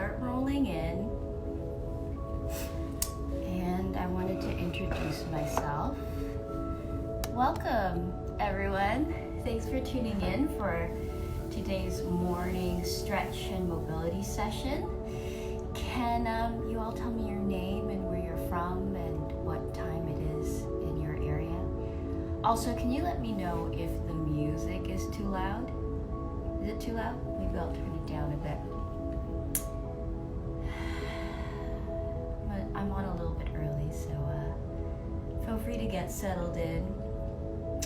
start rolling in. And I wanted to introduce myself. Welcome, everyone. Thanks for tuning in for today's morning stretch and mobility session. Can you all tell me your name and where you're from and what time it is in your area? Also, can you let me know if the music is too loud? Is it too loud? Maybe I'll turn it down a bit. But I'm on a little bit early, so feel free to get settled in.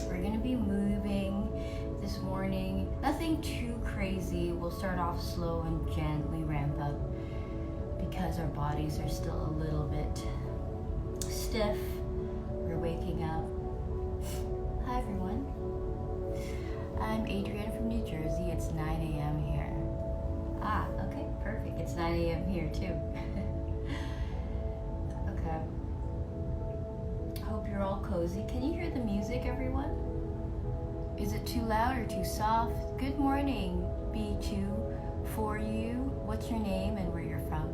We're going to be moving this morning. Nothing too crazy. We'll start off slow and gently ramp up because our bodies are still a little bit stiff. We're waking up. Hi, everyone. I'm Adrienne from New Jersey. It's 9 a.m. here. Ah, okay, perfect. It's 9 a.m. here too. Okay. Hope you're all cozy. Can you hear the music, everyone? Is it too loud or too soft? Good morning, B2 for you. What's your name and where you're from?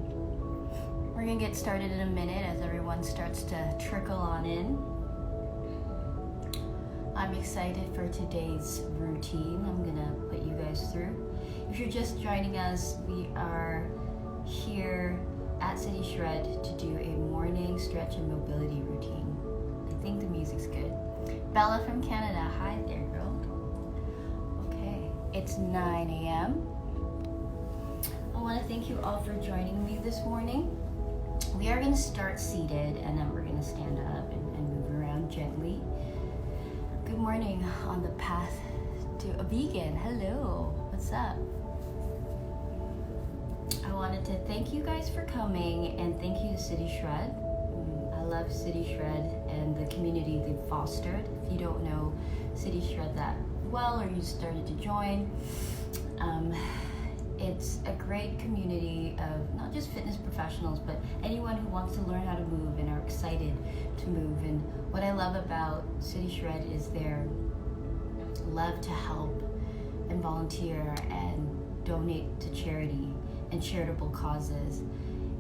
We're gonna get started in a minute as everyone starts to trickle on in. I'm excited for today's routine I'm gonna put you guys through. If you're just joining us, we are here at City Shred to do a morning stretch and mobility routine. I think the music's good. Bella from Canada, hi there, girl. Okay, it's 9 a.m. I wanna thank you all for joining me this morning. We are gonna start seated and then we're gonna stand up and move around gently. Good morning on the path to a vegan. Hello, what's up? I wanted to thank you guys for coming and thank you to City Shred. I love City Shred and the community they've fostered. If you don't know City Shred that well or you started to join, it's a great community of not just fitness professionals, but anyone who wants to learn how to move and are excited to move. And what I love about City Shred is their love to help and volunteer and donate to charity and charitable causes.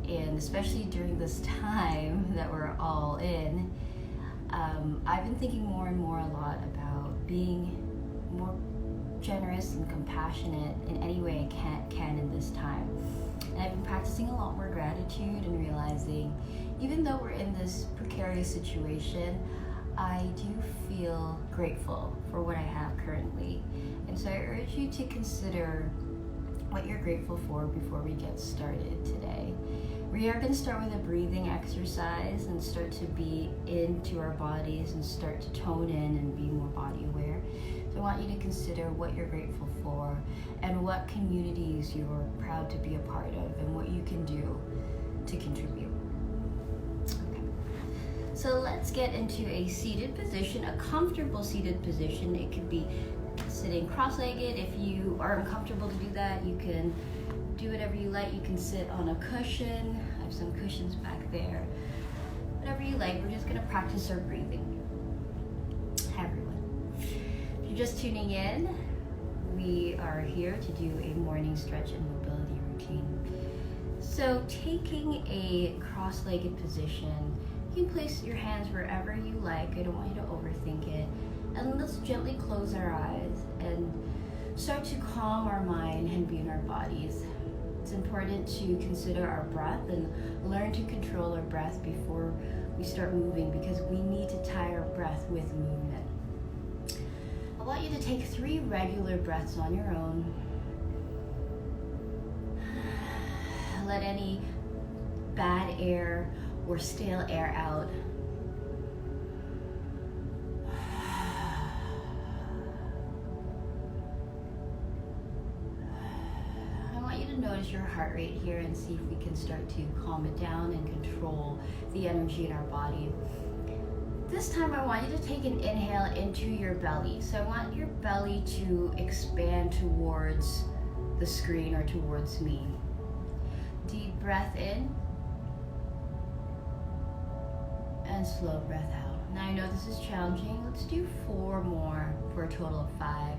And especially during this time that we're all in, I've been thinking more and more a lot about being more generous and compassionate in any way I can in this time. And I've been practicing a lot more gratitude and realizing even though we're in this precarious situation, I do feel grateful for what I have currently. And so I urge you to consider what you're grateful for before we get started today. We are going to start with a breathing exercise and start to be into our bodies and start to tone in and be more body aware. So I want you to consider what you're grateful for and what communities you're proud to be a part of and what you can do to contribute. Okay. So let's get into a seated position, a comfortable seated position. It could be sitting cross-legged. If you are uncomfortable to do that, you can do whatever you like. You can sit on a cushion. I have some cushions back there. Whatever you like. We're just going to practice our breathing. Hi, everyone. If you're just tuning in, we are here to do a morning stretch and mobility routine. So taking a cross-legged position, you can place your hands wherever you like. I don't want you to overthink it. And let's gently close our eyes and start to calm our mind and be in our bodies. It's important to consider our breath and learn to control our breath before we start moving because we need to tie our breath with movement. I want you to take 3 regular breaths on your own. Let any bad air or stale air out. Notice your heart rate here and see if we can start to calm it down and control the energy in our body. This time I want you to take an inhale into your belly. So I want your belly to expand towards the screen or towards me. Deep breath in and slow breath out. Now I know this is challenging. Let's do 4 more for a total of 5.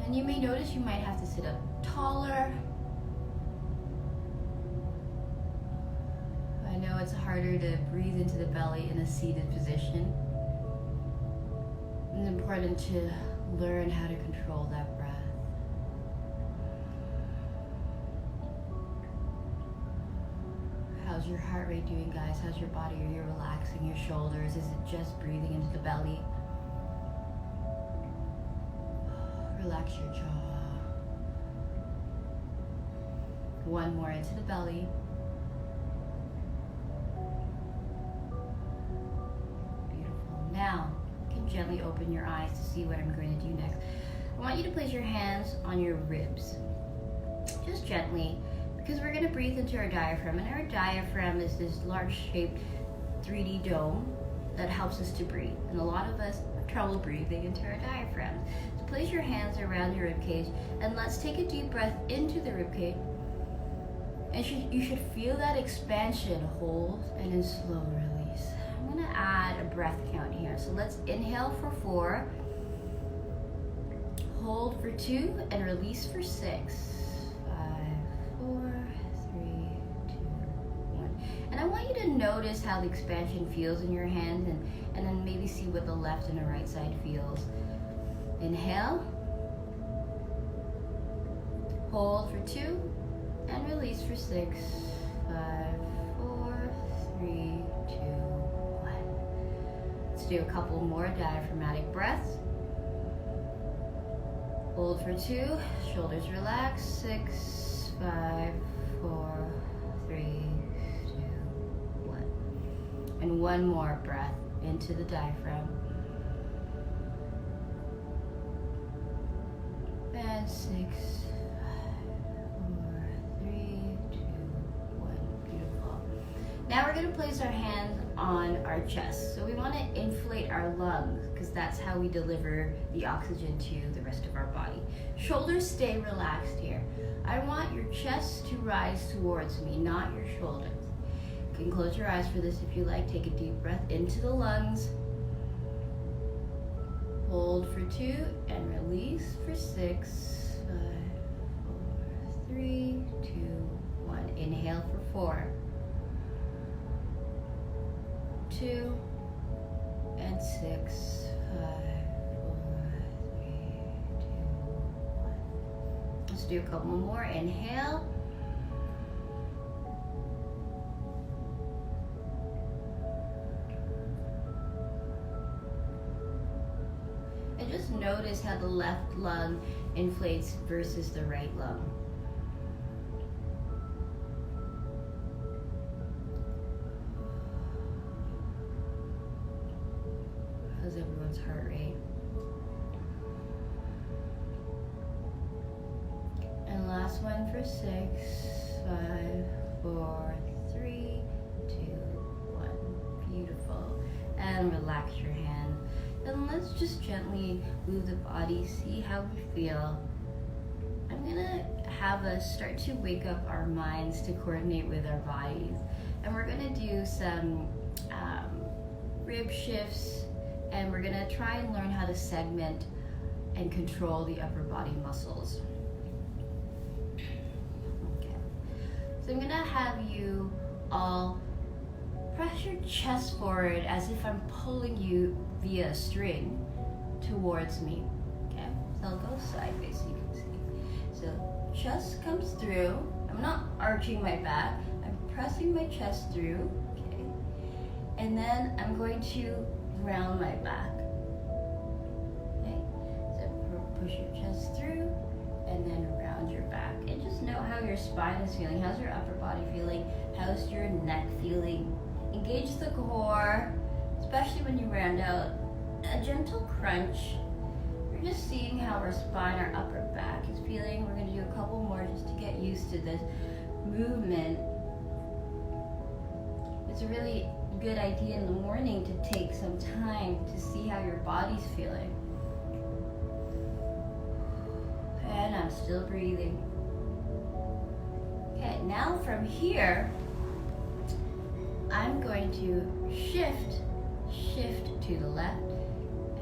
And And you may notice you might have to sit up taller. I know it's harder to breathe into the belly in a seated position. It's important to learn how to control that breath. How's your heart rate doing, guys? How's your body? Are you relaxing your shoulders? Is it just breathing into the belly? Relax your jaw. One more into the belly. Beautiful. Now, you can gently open your eyes to see what I'm going to do next. I want you to place your hands on your ribs. Just gently, because we're going to breathe into our diaphragm. And our diaphragm is this large-shaped 3D dome that helps us to breathe. And a lot of us have trouble breathing into our diaphragm. So place your hands around your ribcage, and let's take a deep breath into the ribcage. And you should feel that expansion. Hold and then slow release. I'm going to add a breath count here. So let's inhale for 4, hold for 2, and release for 6. 5, 4, 3, 2, 1. And I want you to notice how the expansion feels in your hand, and then maybe see what the left and the right side feels. Inhale, hold for 2, and release for 6, 5, 4, 3, 2, 1. Let's do a couple more diaphragmatic breaths. Hold for 2, shoulders relax, 6, 5, 4, 3, 2, 1. And one more breath into the diaphragm. And 6, 5, 4, 3, 2, 1. Beautiful. Now we're going to place our hands on our chest. So we want to inflate our lungs, because that's how we deliver the oxygen to the rest of our body. Shoulders stay relaxed here. I want your chest to rise towards me, not your shoulders. You can close your eyes for this if you like. Take a deep breath into the lungs. Hold for 2 and release for 6, 5, 4, 3, 2, 1. Inhale for 4, 2, and 6, 5, 4, 3, 2, 1. Let's do a couple more. Inhale. And just notice how the left lung inflates versus the right lung. How's everyone's heart rate? And last one for 6, 5, 4, 3, 2, 1. Beautiful. And relax your hand. And let's just gently move the body, see how we feel. I'm gonna have us start to wake up our minds to coordinate with our bodies. And we're gonna do some rib shifts, and we're gonna try and learn how to segment and control the upper body muscles. Okay. So I'm gonna have you all press your chest forward as if I'm pulling you via a string towards me. Okay, so I'll go sideways so you can see. So chest comes through. I'm not arching my back. I'm pressing my chest through. Okay, and then I'm going to round my back. Okay, so push your chest through and then round your back. And just know how your spine is feeling. How's your upper body feeling? How's your neck feeling? Engage the core, especially when you round out. A gentle crunch. We're just seeing how our spine, our upper back is feeling. We're going to do a couple more just to get used to this movement. It's a really good idea in the morning to take some time to see how your body's feeling. And I'm still breathing. Okay, now from here, I'm going to shift to the left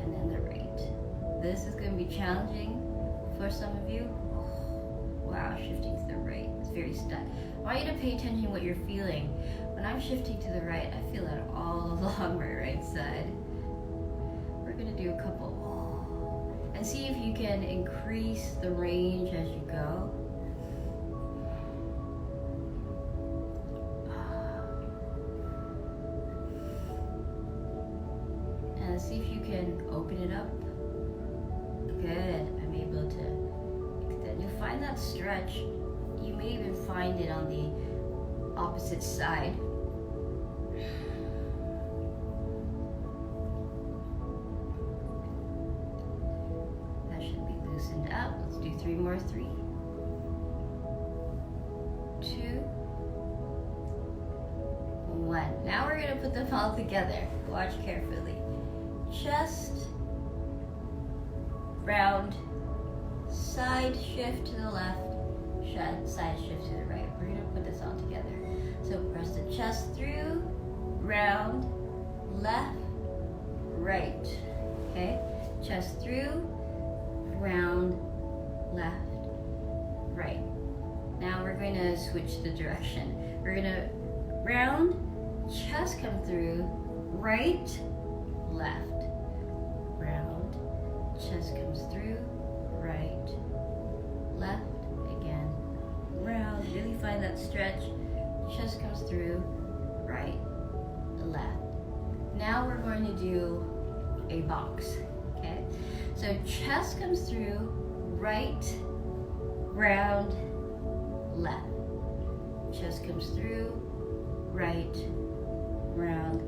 and then the right. This is going to be challenging. for some of you. Wow, shifting to the right. It's very stuck. I want you to pay attention to what you're feeling. When I'm shifting to the right, I feel it all along my right side. We're gonna do a couple. And see if you can increase the range as you go. And see if you can open it up. Good. I'm able to extend. You'll find that stretch. You may even find it on the opposite side. That should be loosened up. Let's do 3 more. 3, 2, 1. Now we're gonna put them all together. Watch carefully. Chest, round, side shift to the left, side shift to the right. We're gonna put this all together. So press the chest through, round, left, right. Okay? Chest through, round, left, right. Now we're going to switch the direction. We're gonna round, chest come through, right, left, round, chest comes through, right, left, again, round, really find that stretch, chest comes through, right, left. Now we're going to do a box, okay? So chest comes through, right, round, left. Chest comes through, right, round,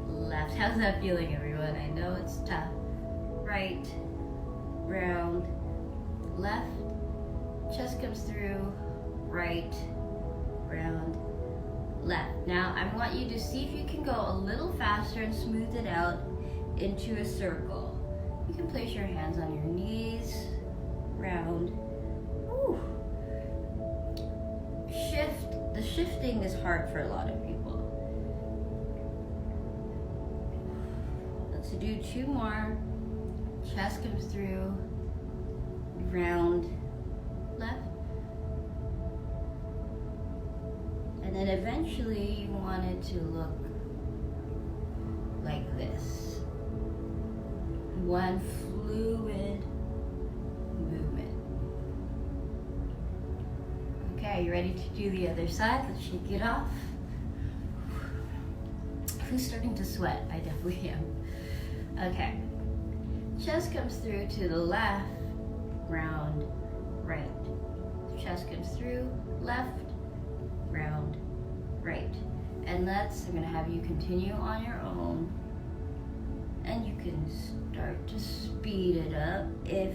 left. How's that feeling, everyone? I know it's tough. Right, round, left. Chest comes through, right, round, left. Now I want you to see if you can go a little faster and smooth it out into a circle. You can place your hands on your knees, round. Woo. Shift. The shifting is hard for a lot of people. Let's do 2 more. Chest comes through, round, left. And then eventually you want it to look like this. One fluid movement. Okay, you ready to do the other side? Let's shake it off. Who's starting to sweat? I definitely am. Okay. Chest comes through to the left, round, right. Chest comes through, left, round, right. And I'm gonna have you continue on your own. And you can start to speed it up if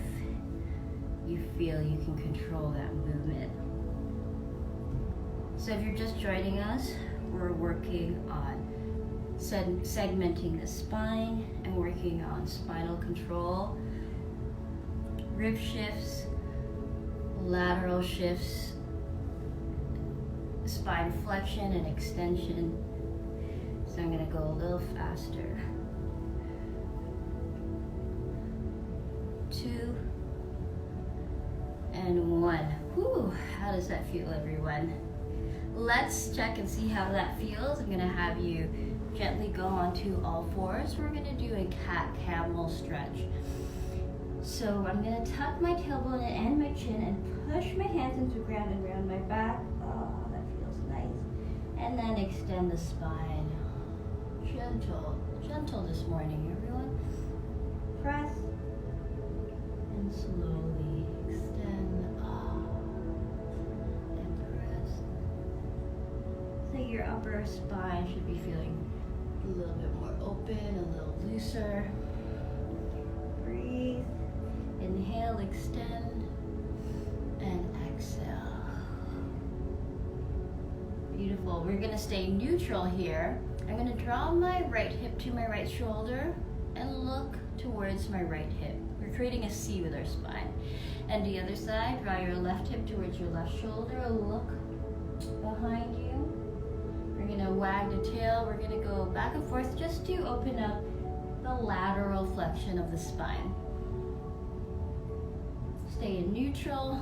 you feel you can control that movement. So if you're just joining us, we're working on segmenting the spine and working on spinal control, rib shifts, lateral shifts, spine flexion and extension. So I'm gonna go a little faster. 2 and 1. Whew, how does that feel, everyone? Let's check and see how that feels. I'm gonna have you gently go onto all fours. We're gonna do a cat-camel stretch. So I'm gonna tuck my tailbone and my chin and push my hands into the ground and around my back. Oh, that feels nice. And then extend the spine. Gentle this morning, everyone. Press and slowly extend. And press. So your upper spine should be feeling a little bit more open, a little looser. Breathe. Inhale, extend, and exhale. Beautiful. We're gonna stay neutral here. I'm gonna draw my right hip to my right shoulder and look towards my right hip. We're creating a C with our spine. And the other side, draw your left hip towards your left shoulder, look behind you. We're gonna wag the tail. We're gonna go back and forth just to open up the lateral flexion of the spine. Stay in neutral.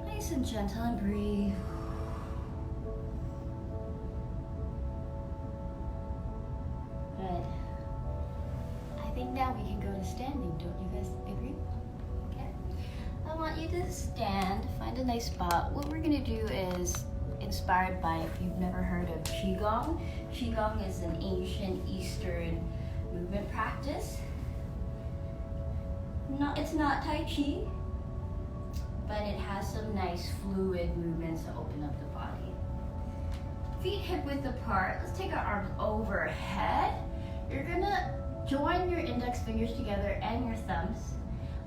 Nice and gentle and breathe. Good. I think now we can go to standing. Don't you guys agree? Okay. I want you to stand, find a nice spot. What we're gonna do is inspired by, if you've never heard of Qigong. Qigong is an ancient Eastern movement practice. It's not Tai Chi, but it has some nice fluid movements to open up the body. Feet hip width apart. Let's take our arms overhead. You're gonna join your index fingers together and your thumbs.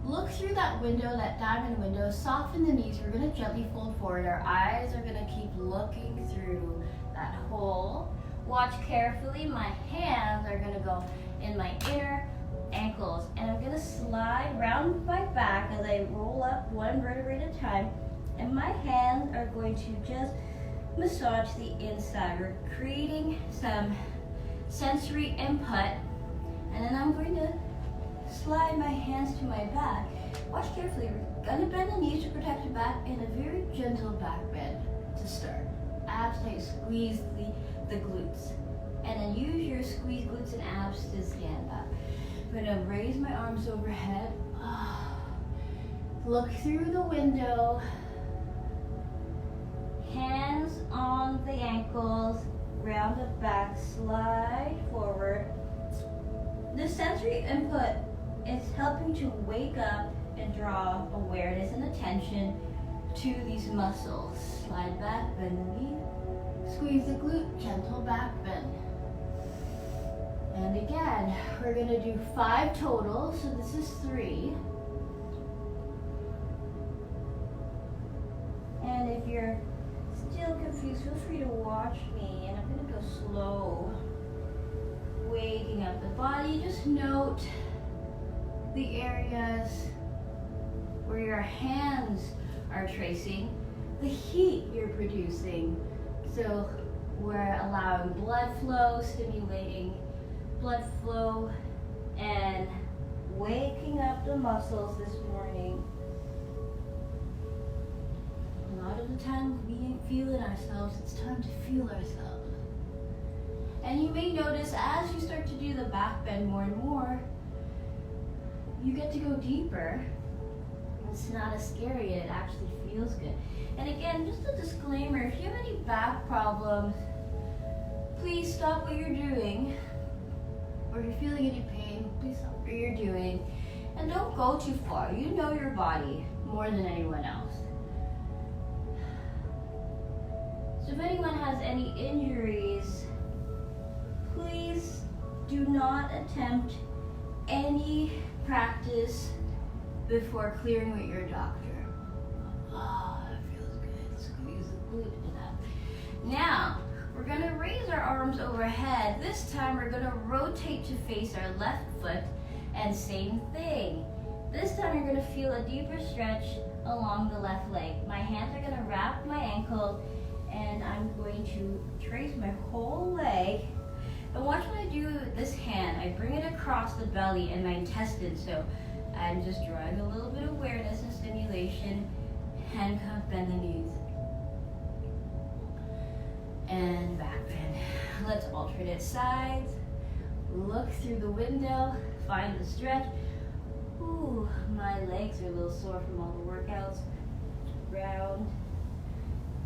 Look through that window, that diamond window. Soften the knees. We're gonna gently fold forward. Our eyes are gonna keep looking through that hole. Watch carefully. My hands are gonna go in my inner ankles, and I'm gonna slide round my back as I roll up one vertebrae at a time, and my hands are going to just massage the inside. We're creating some sensory input, and then I'm going to slide my hands to my back. Watch carefully. We're gonna bend the knees to protect the back, and a very gentle back bend to start. Abs tight, squeeze the glutes, and then use your squeeze glutes and abs to stand up. I'm gonna raise my arms overhead. Look through the window. Hands on the ankles, round the back, slide forward. The sensory input is helping to wake up and draw awareness and attention to these muscles. Slide back, bend the knee, squeeze the glute, gentle back bend. And again, we're gonna do 5 total, so this is 3. And if you're still confused, feel free to watch me, and I'm gonna go slow. Waking up the body, just note the areas where your hands are tracing, the heat you're producing. So we're allowing blood flow, stimulating blood flow, and waking up the muscles this morning. A lot of the time we ain't feeling ourselves, it's time to feel ourselves. And you may notice as you start to do the back bend more and more, you get to go deeper. It's not as scary, it actually feels good. And again, just a disclaimer, if you have any back problems, please stop what you're doing. Or if you're feeling any pain, please stop what you're doing. And don't go too far. You know your body more than anyone else. So if anyone has any injuries, please do not attempt any practice before clearing with your doctor. That feels good. Squeeze the glute and up. Now, we're gonna raise our arms overhead. This time we're gonna rotate to face our left foot, and same thing. This time you're gonna feel a deeper stretch along the left leg. My hands are gonna wrap my ankle, and I'm going to trace my whole leg. And watch what I do with this hand. I bring it across the belly and my intestines, so I'm just drawing a little bit of awareness and stimulation. Handcuff, bend the knees. And back bend. Let's alternate sides. Look through the window, find the stretch. Ooh, my legs are a little sore from all the workouts. Round,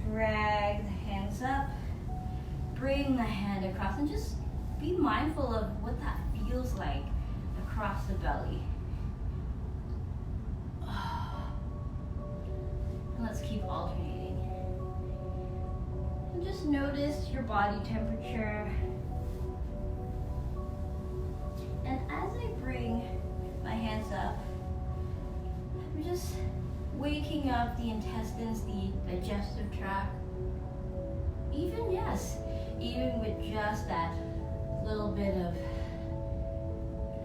drag the hands up, bring the hand across, and just be mindful of what that feels like across the belly. And let's keep alternating. And just notice your body temperature. And as I bring my hands up, I'm just waking up the intestines, the digestive tract. Even with just that little bit of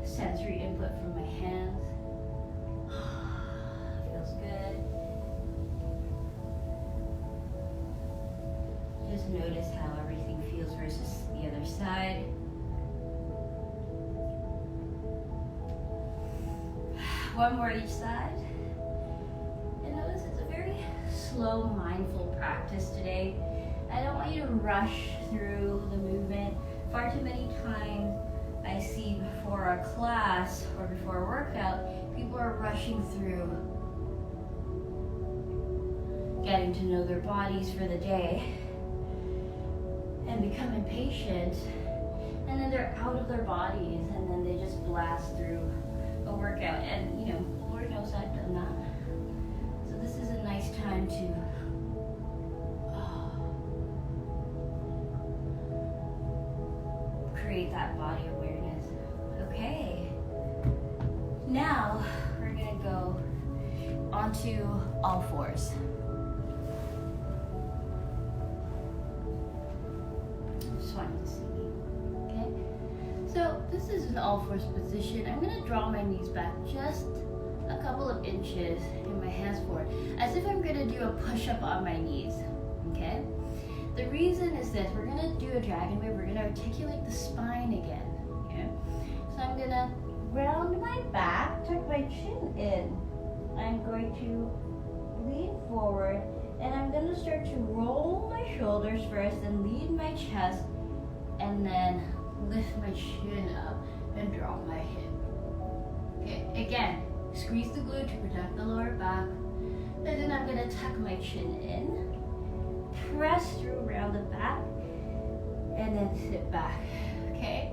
sensory input from my hands. Feels good. Just notice how everything feels versus the other side. One more each side. And notice it's a very slow, mindful practice today. I don't want you to rush through the movement. Far too many times I see before a class or before a workout, people are rushing through, getting to know their bodies for the day, and become impatient, and then they're out of their bodies, and then they just blast through a workout. And you know, Lord knows I've done that. So this is a nice time to create that body awareness. Okay. Now we're gonna go onto all fours. Just wanted to see. Okay. So this is an all fours position. I'm gonna draw my knees back just a couple of inches and my hands forward, as if I'm gonna do a push-up on my knees. Okay. The reason is this: we're gonna do a dragon wave. We're gonna articulate the spine again. Okay. So I'm gonna round my back, tuck my chin in. I'm going to lean forward, and I'm going to start to roll my shoulders first and lead my chest, and then lift my chin up and drop my hip. Okay, again, squeeze the glute to protect the lower back, and then I'm going to tuck my chin in, press through around the back, and then sit back. Okay,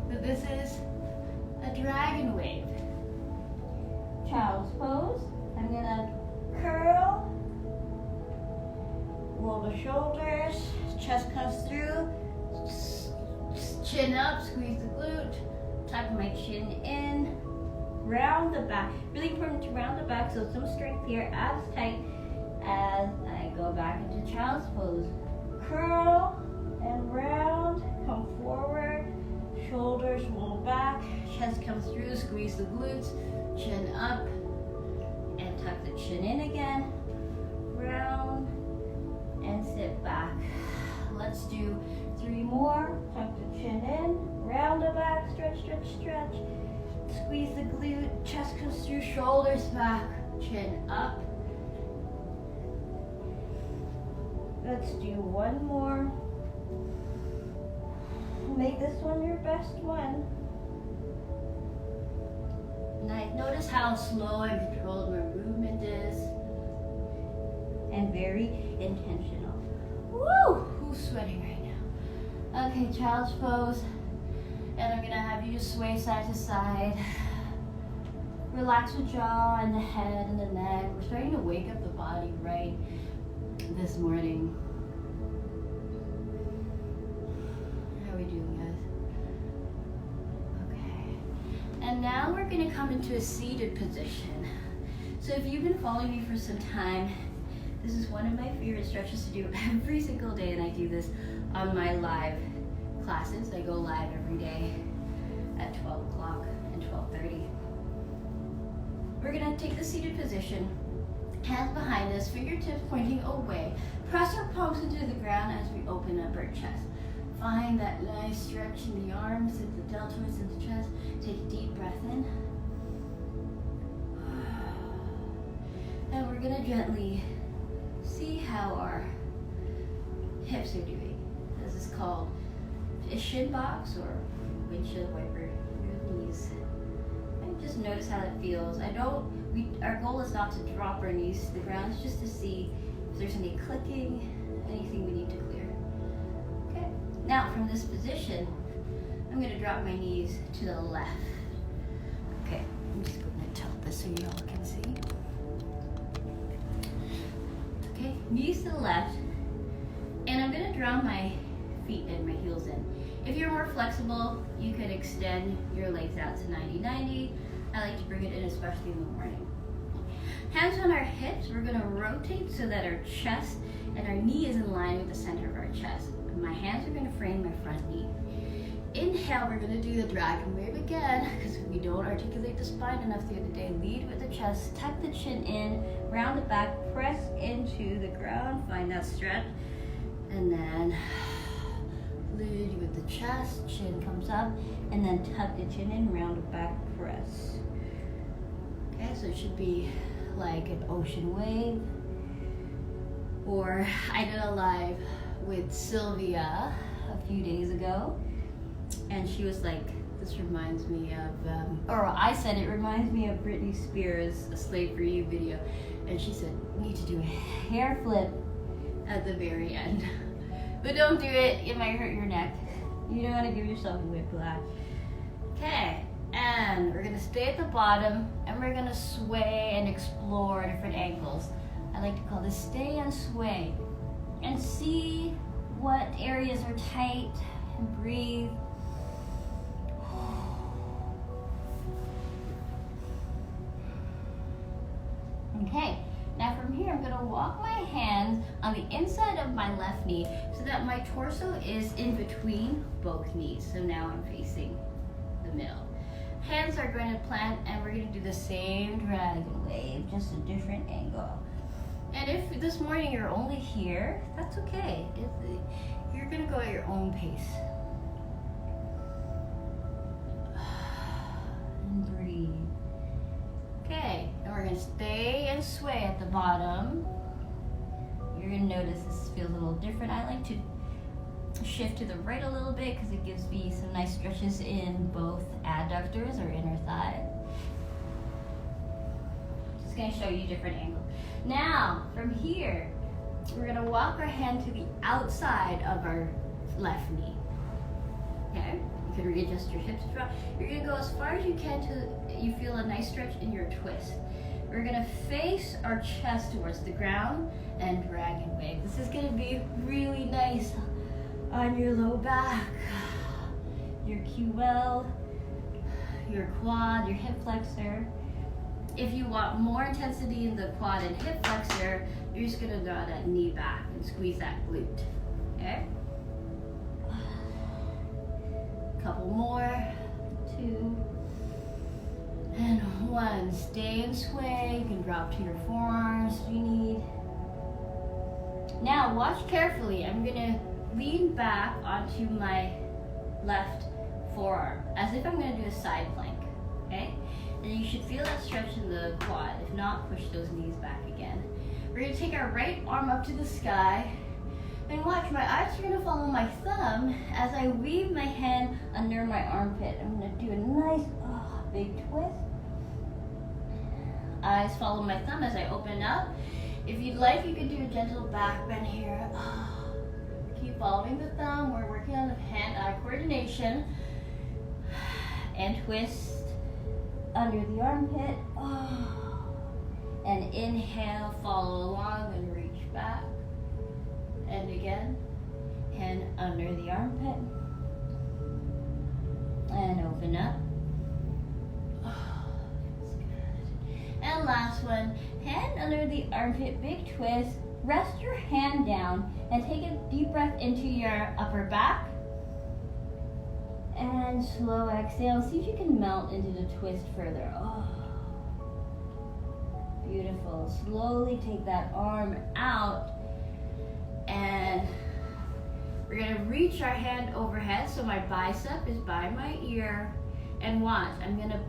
so this is a dragon wave. Child's pose. I'm gonna curl, roll the shoulders, chest comes through, chin up, squeeze the glute, tuck my chin in, round the back. Really important to round the back, so some strength here, abs tight as I go back into child's pose. Curl and round, come forward, shoulders roll back, chest comes through, squeeze the glutes, chin up, and tuck the chin in again, round, and sit back. Let's do 3 more. Tuck the chin in, round the back, stretch, stretch, stretch, squeeze the glute, chest comes through, shoulders back, chin up. Let's do 1 more. Make this one your best one. Nice. Notice how slow and controlled my movement is. And very intentional. Woo! Who's sweating right now? Okay, child's pose. And I'm gonna have you just sway side to side. Relax the jaw and the head and the neck. We're starting to wake up the body right this morning. How are we doing, guys? Okay. And now we're gonna come into a seated position. So if you've been following me for some time, this is one of my favorite stretches to do every single day, and I do this on my live classes. I go live every day at 12 o'clock and 12:30. We're gonna take the seated position, hands behind us, fingertips pointing away. Press our palms into the ground as we open up our chest. Find that nice stretch in the arms, in the deltoids, in the chest. Take a deep breath in. And we're gonna gently see how our hips are doing. This is called a shin box or windshield wiper your knees. And just notice how it feels. Our goal is not to drop our knees to the ground, it's just to see if there's any clicking, anything we need to clear. Okay, now from this position, I'm gonna drop my knees to the left. Okay, I'm just gonna tilt this so you all can see. Okay, knees to the left, and I'm gonna draw my feet and my heels in. If you're more flexible, you could extend your legs out to 90-90. I like to bring it in, especially in the morning. Hands on our hips, we're gonna rotate so that our chest and our knee is in line with the center of our chest. My hands are gonna frame my front knee. Inhale, we're gonna do the dragon wave again, because we don't articulate the spine enough through the day. Lead with the chest, tuck the chin in, round the back, press into the ground, find that stretch, and then lead with the chest, chin comes up, and then tuck the chin in, round the back, press. Okay, so it should be like an ocean wave. Or I did a live with Sylvia a few days ago, and she was like, this reminds me of, or I said it reminds me of Britney Spears' A Slave for You video. And she said, we need to do a hair flip at the very end. But don't do it, it might hurt your neck. You don't want to give yourself a whiplash. Okay, and we're gonna stay at the bottom, and we're gonna sway and explore different angles. I like to call this stay and sway. And see what areas are tight, and breathe. Okay, now from here I'm gonna walk my hands on the inside of my left knee so that my torso is in between both knees. So now I'm facing the middle. Hands are going to plant, and we're gonna do the same dragon wave, just a different angle. And if this morning you're only here, that's okay. You're gonna go at your own pace. And breathe. Okay, and we're gonna stay and sway at the bottom. You're gonna notice this feels a little different. I like to shift to the right a little bit because it gives me some nice stretches in both adductors or inner thigh. Just gonna show you different angles. Now, from here, we're gonna walk our hand to the outside of our left knee. Okay? You can readjust your hips throughout. You're gonna go as far as you can till you feel a nice stretch in your twist. We're gonna face our chest towards the ground and dragon wave. This is gonna be really nice on your low back, your QL, your quad, your hip flexor. If you want more intensity in the quad and hip flexor, you're just gonna draw that knee back and squeeze that glute, okay? Couple more, 2, and 1. Stay and sway, you can drop to your forearms if you need. Now watch carefully, I'm gonna lean back onto my left forearm, as if I'm gonna do a side plank, okay? And you should feel that stretch in the quad. If not, push those knees back again. We're gonna take our right arm up to the sky, and watch, my eyes are gonna follow my thumb as I weave my hand under my armpit. I'm gonna do a nice big twist. Eyes follow my thumb as I open up. If you'd like, you could do a gentle back bend here. Keep following the thumb. We're working on the hand-eye coordination. And twist under the armpit. And inhale, follow along and reach back. And again, hand under the armpit. And open up. That's good. And last one, hand under the armpit, big twist. Rest your hand down and take a deep breath into your upper back. And slow exhale. See if you can melt into the twist further. Beautiful. Slowly take that arm out. And we're gonna reach our hand overhead so my bicep is by my ear. And watch, I'm gonna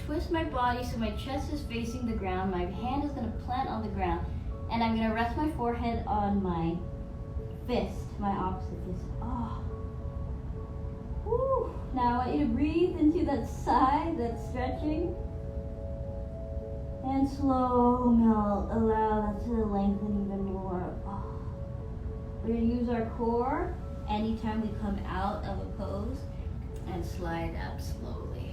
twist my body so my chest is facing the ground. My hand is gonna plant on the ground. And I'm gonna rest my forehead on my fist, my opposite fist. Woo. Now I want you to breathe into that sigh, that stretching. And slow melt, allow that to lengthen even more. We're gonna use our core anytime we come out of a pose and slide up slowly.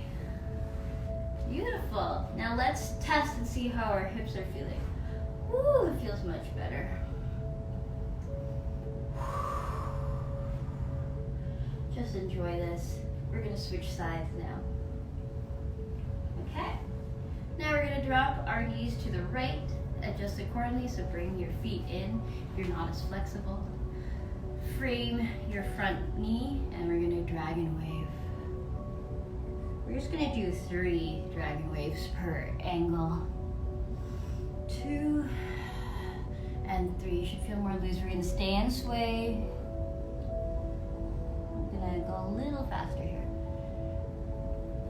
Beautiful. Now let's test and see how our hips are feeling. Woo, it feels much better. Just enjoy this. We're gonna switch sides now. Okay. Now we're gonna drop our knees to the right, adjust accordingly, so bring your feet in. You're not as flexible. Frame your front knee, and we're gonna dragon wave. We're just gonna do 3 dragon waves per angle. 2 and 3. You should feel more loose. We're gonna stay and sway. I'm gonna go a little faster here.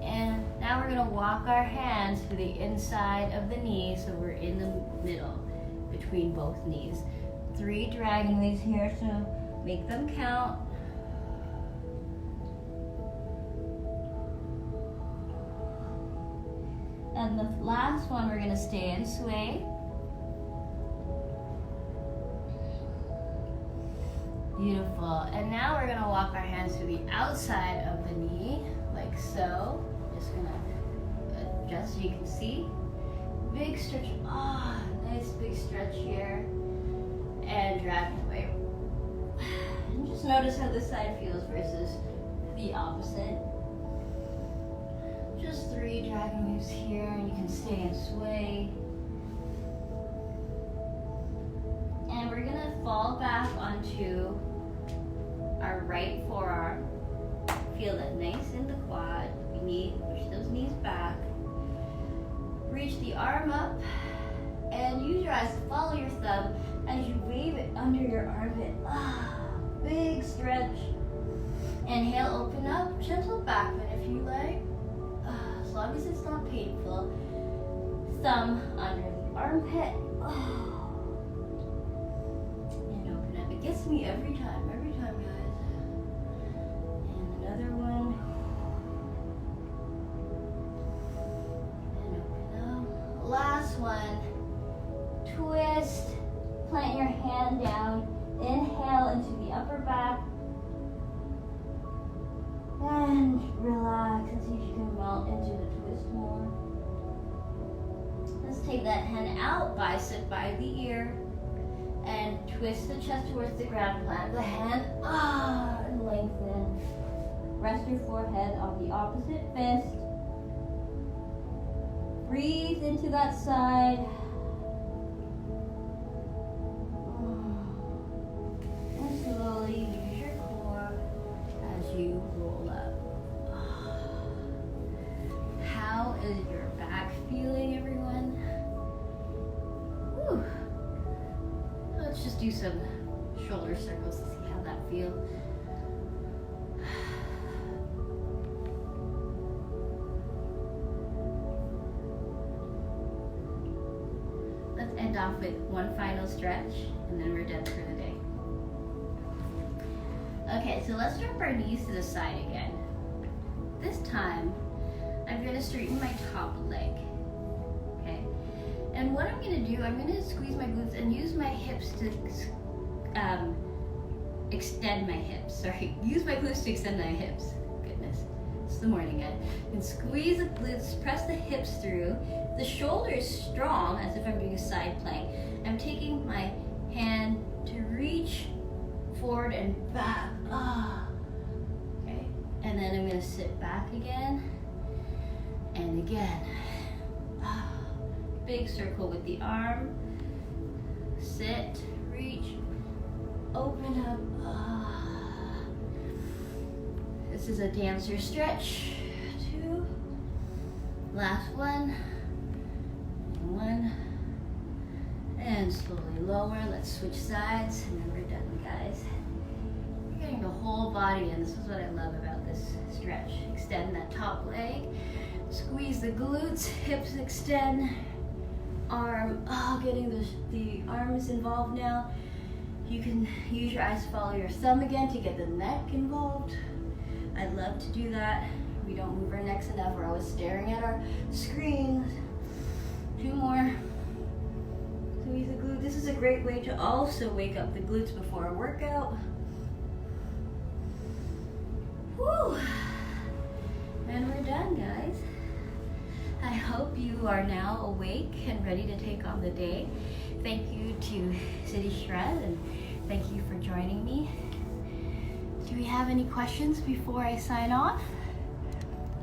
And now we're gonna walk our hands to the inside of the knee so we're in the middle between both knees. 3 dragon waves here, so make them count. And the last one, we're gonna stay and sway. Beautiful. And now we're gonna walk our hands to the outside of the knee, like so. Just gonna adjust so you can see. Big stretch. Ah, nice big stretch here. And dragon wave. And just notice how this side feels versus the opposite. Just 3 dragon waves here, and you can stay and sway. And we're gonna fall back onto our right forearm. Feel that nice in the quad. We need to push those knees back. Reach the arm up, and use your eyes to follow your thumb as you wave it under your armpit. Ah, big stretch. Inhale, open up, gentle back bend if you like. As long as it's not painful. Thumb under the armpit. And open up. It gets me every time guys. And another one. And open up. Last one. Twist. Plant your hand down. Inhale into the upper back. And relax and see if you can melt into the twist more. Let's take that hand out, bicep by the ear, and twist the chest towards the ground. Plant the hand, and lengthen. Rest your forehead on the opposite fist. Breathe into that side. And slowly use your core as you roll up. How is your back feeling, everyone? Whew. Let's just do some shoulder circles to see how that feels. Let's end off with one final stretch, and then we're done for the day. Okay, so let's drop our knees to the side again. This time, I'm gonna straighten my top leg, okay? And what I'm gonna do, I'm gonna squeeze my glutes and use my hips to extend my hips. Sorry, use my glutes to extend my hips. Goodness, it's the morning, guys. And squeeze the glutes, press the hips through. The shoulder is strong, as if I'm doing a side plank. I'm taking my hand to reach forward and back. Okay, and then I'm gonna sit back again and again. Big circle with the arm. Sit, reach, open up. This is a dancer stretch. 2. Last one. And slowly lower. Let's switch sides, and then we're done, guys. You're getting the whole body in. This is what I love about this stretch. Extend that top leg. Squeeze the glutes, hips extend. Arm, getting the arms involved now. You can use your eyes to follow your thumb again to get the neck involved. I love to do that. We don't move our necks enough. We're always staring at our screens. 2 more. Squeeze the glute. This is a great way to also wake up the glutes before a workout. Woo! And we're done, guys. I hope you are now awake and ready to take on the day. Thank you to City Shred, and thank you for joining me. Do we have any questions before I sign off?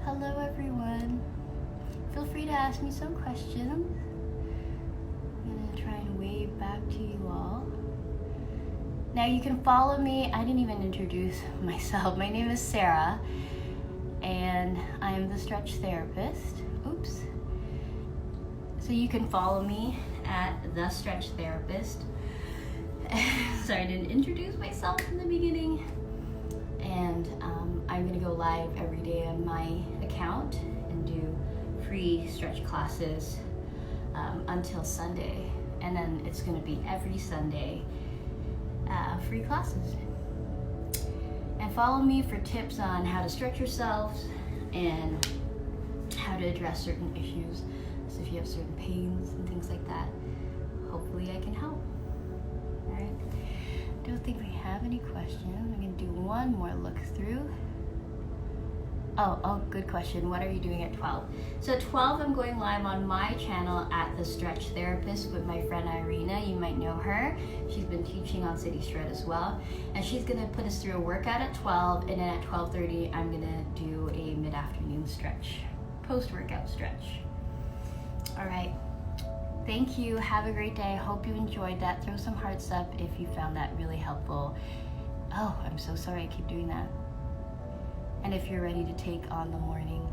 Hello, everyone. Feel free to ask me some questions. I'm gonna try and wave back to you all. Now you can follow me. I didn't even introduce myself. My name is Sarah, and I am the stretch therapist. Oops. So you can follow me at The Stretch Therapist. Sorry, I didn't introduce myself in the beginning. And I'm gonna go live every day on my account and do free stretch classes until Sunday, and then it's going to be every Sunday free classes. And follow me for tips on how to stretch yourselves and how to address certain issues. So if you have certain pains and things like that, hopefully I can help. All right. Don't think we have any questions. I'm going to do one more look through. Oh, good question. What are you doing at 12? So at 12, I'm going live on my channel at The Stretch Therapist with my friend Irina. You might know her. She's been teaching on City Shred as well. And she's going to put us through a workout at 12, and then at 12:30, I'm going to do a mid-afternoon stretch, post-workout stretch. All right. Thank you. Have a great day. Hope you enjoyed that. Throw some hearts up if you found that really helpful. Oh, I'm so sorry I keep doing that. And if you're ready to take on the morning,